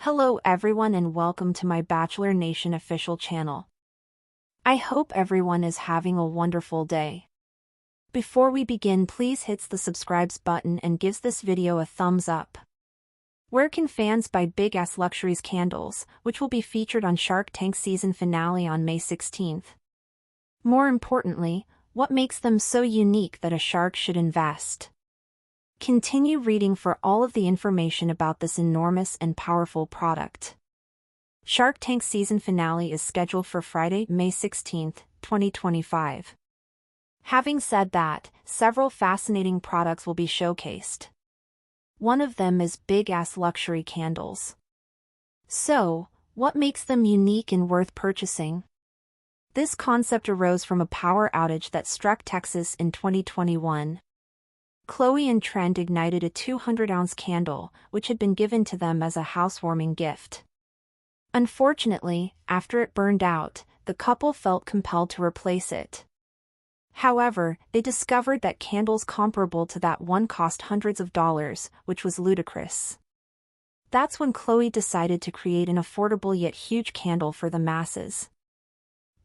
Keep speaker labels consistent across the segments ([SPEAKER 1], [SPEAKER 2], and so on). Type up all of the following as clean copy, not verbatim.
[SPEAKER 1] Hello everyone and welcome to my Bachelor Nation official channel. I hope everyone is having a wonderful day. Before we begin, please hit the subscribe button and gives this video a thumbs up. Where can fans buy Big Ass Luxuries candles, which will be featured on Shark Tank season finale on May 16th? More importantly, what makes them so unique that a shark should invest? Continue reading for all of the information about this enormous and powerful product. Shark Tank season finale is scheduled for Friday, May 16, 2025. Having said that, several fascinating products will be showcased. One of them is Big Ass Luxury candles. So, what makes them unique and worth purchasing? This concept arose from a power outage that struck Texas in 2021. Chloe and Trent ignited a 200-ounce candle, which had been given to them as a housewarming gift. Unfortunately, after it burned out, the couple felt compelled to replace it. However, they discovered that candles comparable to that one cost hundreds of dollars, which was ludicrous. That's when Chloe decided to create an affordable yet huge candle for the masses.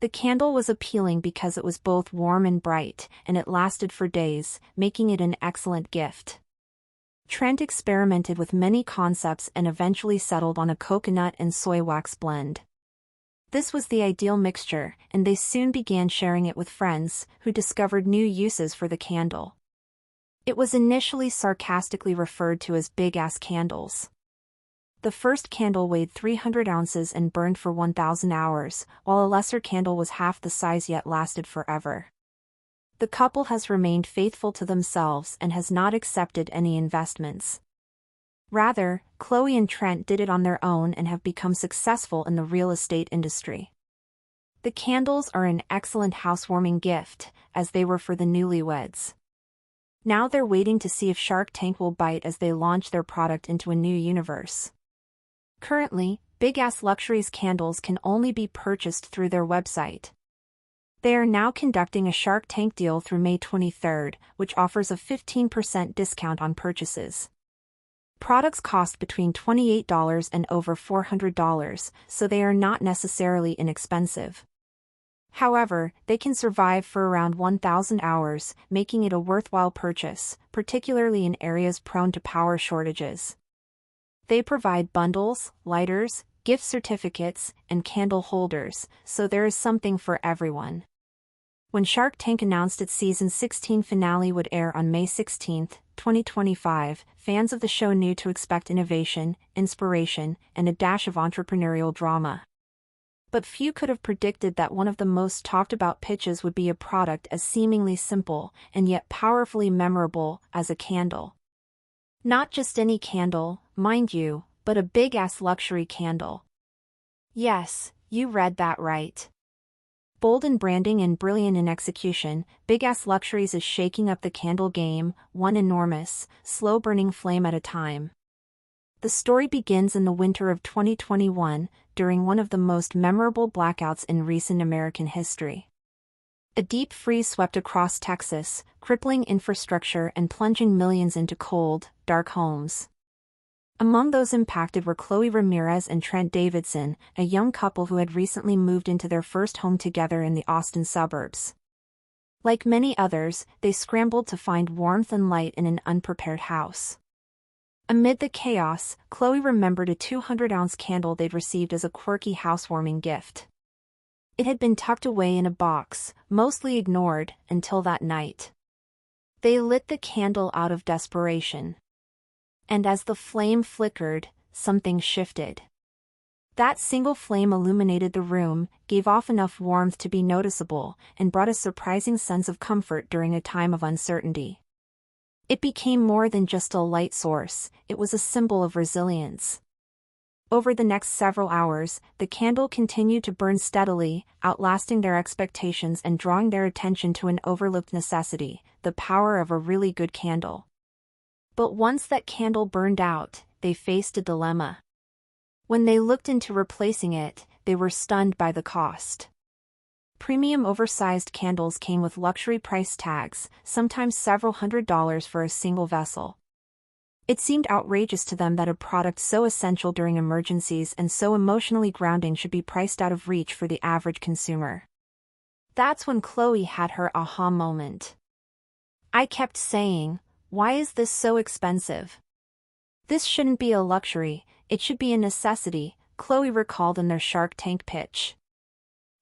[SPEAKER 1] The candle was appealing because it was both warm and bright, and it lasted for days, making it an excellent gift. Trent experimented with many concepts and eventually settled on a coconut and soy wax blend. This was the ideal mixture, and they soon began sharing it with friends, who discovered new uses for the candle. It was initially sarcastically referred to as Big Ass candles. The first candle weighed 300 ounces and burned for 1,000 hours, while a lesser candle was half the size yet lasted forever. The couple has remained faithful to themselves and has not accepted any investments. Rather, Chloe and Trent did it on their own and have become successful in the real estate industry. The candles are an excellent housewarming gift, as they were for the newlyweds. Now they're waiting to see if Shark Tank will bite as they launch their product into a new universe. Currently, Big Ass Luxuries candles can only be purchased through their website. They are now conducting a Shark Tank deal through May 23rd, which offers a 15% discount on purchases. Products cost between $28 and over $400, so they are not necessarily inexpensive. However, they can survive for around 1,000 hours, making it a worthwhile purchase, particularly in areas prone to power shortages. They provide bundles, lighters, gift certificates, and candle holders, so there is something for everyone. When Shark Tank announced its season 16 finale would air on May 16, 2025, fans of the show knew to expect innovation, inspiration, and a dash of entrepreneurial drama. But few could have predicted that one of the most talked about pitches would be a product as seemingly simple and yet powerfully memorable as a candle. Not just any candle, mind you, but a Big Ass Luxury candle. Yes, you read that right. Bold in branding and brilliant in execution, Big Ass Luxuries is shaking up the candle game, one enormous, slow-burning flame at a time. The story begins in the winter of 2021, during one of the most memorable blackouts in recent American history. A deep freeze swept across Texas, crippling infrastructure and plunging millions into cold, dark homes. Among those impacted were Chloe Ramirez and Trent Davidson, a young couple who had recently moved into their first home together in the Austin suburbs. Like many others, they scrambled to find warmth and light in an unprepared house. Amid the chaos, Chloe remembered a 200-ounce candle they'd received as a quirky housewarming gift. It had been tucked away in a box, mostly ignored, until that night. They lit the candle out of desperation. And as the flame flickered, something shifted. That single flame illuminated the room, gave off enough warmth to be noticeable, and brought a surprising sense of comfort during a time of uncertainty. It became more than just a light source, it was a symbol of resilience. Over the next several hours, the candle continued to burn steadily, outlasting their expectations and drawing their attention to an overlooked necessity, the power of a really good candle. But once that candle burned out, they faced a dilemma. When they looked into replacing it, they were stunned by the cost. Premium oversized candles came with luxury price tags, sometimes several $100s for a single vessel. It seemed outrageous to them that a product so essential during emergencies and so emotionally grounding should be priced out of reach for the average consumer. That's when Chloe had her aha moment. "I kept saying, why is this so expensive? This shouldn't be a luxury, it should be a necessity," Chloe recalled in their Shark Tank pitch.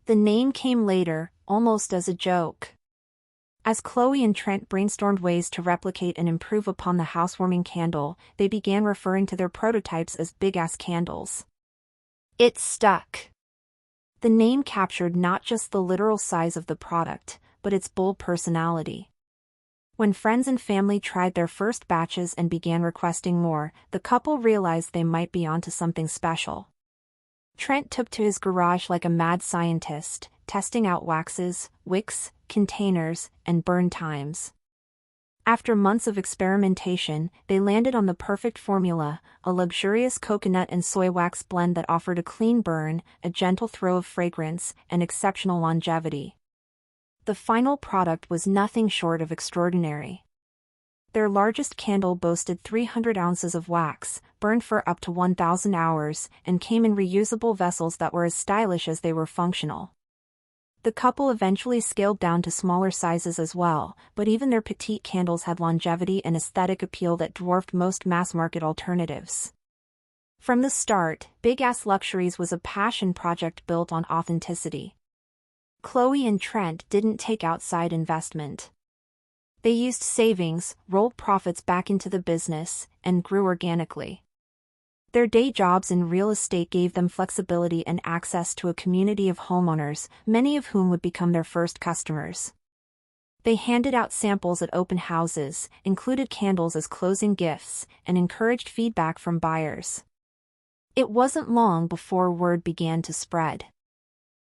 [SPEAKER 1] The name came later, almost as a joke. As Chloe and Trent brainstormed ways to replicate and improve upon the housewarming candle, they began referring to their prototypes as big-ass candles. It stuck. The name captured not just the literal size of the product, but its bold personality. When friends and family tried their first batches and began requesting more, the couple realized they might be onto something special. Trent took to his garage like a mad scientist, testing out waxes, wicks, containers, and burn times. After months of experimentation, they landed on the perfect formula, a luxurious coconut and soy wax blend that offered a clean burn, a gentle throw of fragrance, and exceptional longevity. The final product was nothing short of extraordinary. Their largest candle boasted 300 ounces of wax, burned for up to 1,000 hours, and came in reusable vessels that were as stylish as they were functional. The couple eventually scaled down to smaller sizes as well, but even their petite candles had longevity and aesthetic appeal that dwarfed most mass-market alternatives. From the start, Big Ass Luxuries was a passion project built on authenticity. Chloe and Trent didn't take outside investment. They used savings, rolled profits back into the business, and grew organically. Their day jobs in real estate gave them flexibility and access to a community of homeowners, many of whom would become their first customers. They handed out samples at open houses, included candles as closing gifts, and encouraged feedback from buyers. It wasn't long before word began to spread.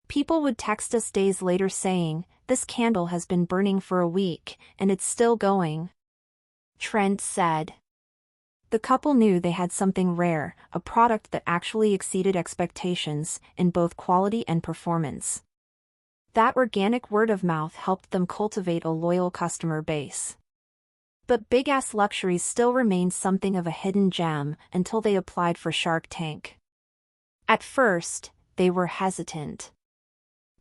[SPEAKER 1] People would text us days later saying, "This candle has been burning for a week, and it's still going," Trent said. The couple knew they had something rare, a product that actually exceeded expectations, in both quality and performance. That organic word of mouth helped them cultivate a loyal customer base. But Big Ass Luxuries still remained something of a hidden gem until they applied for Shark Tank. At first, they were hesitant.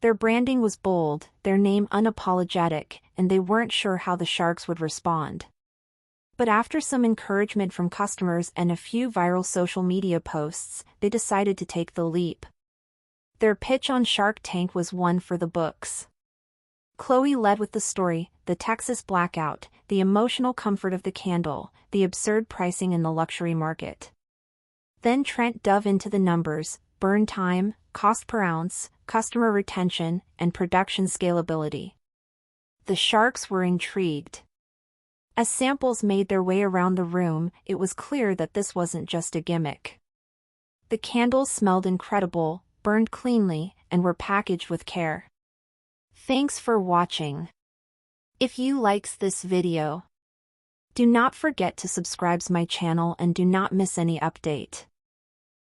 [SPEAKER 1] Their branding was bold, their name unapologetic, and they weren't sure how the sharks would respond. But after some encouragement from customers and a few viral social media posts, they decided to take the leap. Their pitch on Shark Tank was one for the books. Chloe led with the story, the Texas blackout, the emotional comfort of the candle, the absurd pricing in the luxury market. Then Trent dove into the numbers: burn time, cost per ounce, customer retention, and production scalability. The sharks were intrigued. As samples made their way around the room, it was clear that this wasn't just a gimmick. The candles smelled incredible, burned cleanly, and were packaged with care. Thanks for watching. If you likes this video, do not forget to subscribe my channel and do not miss any update.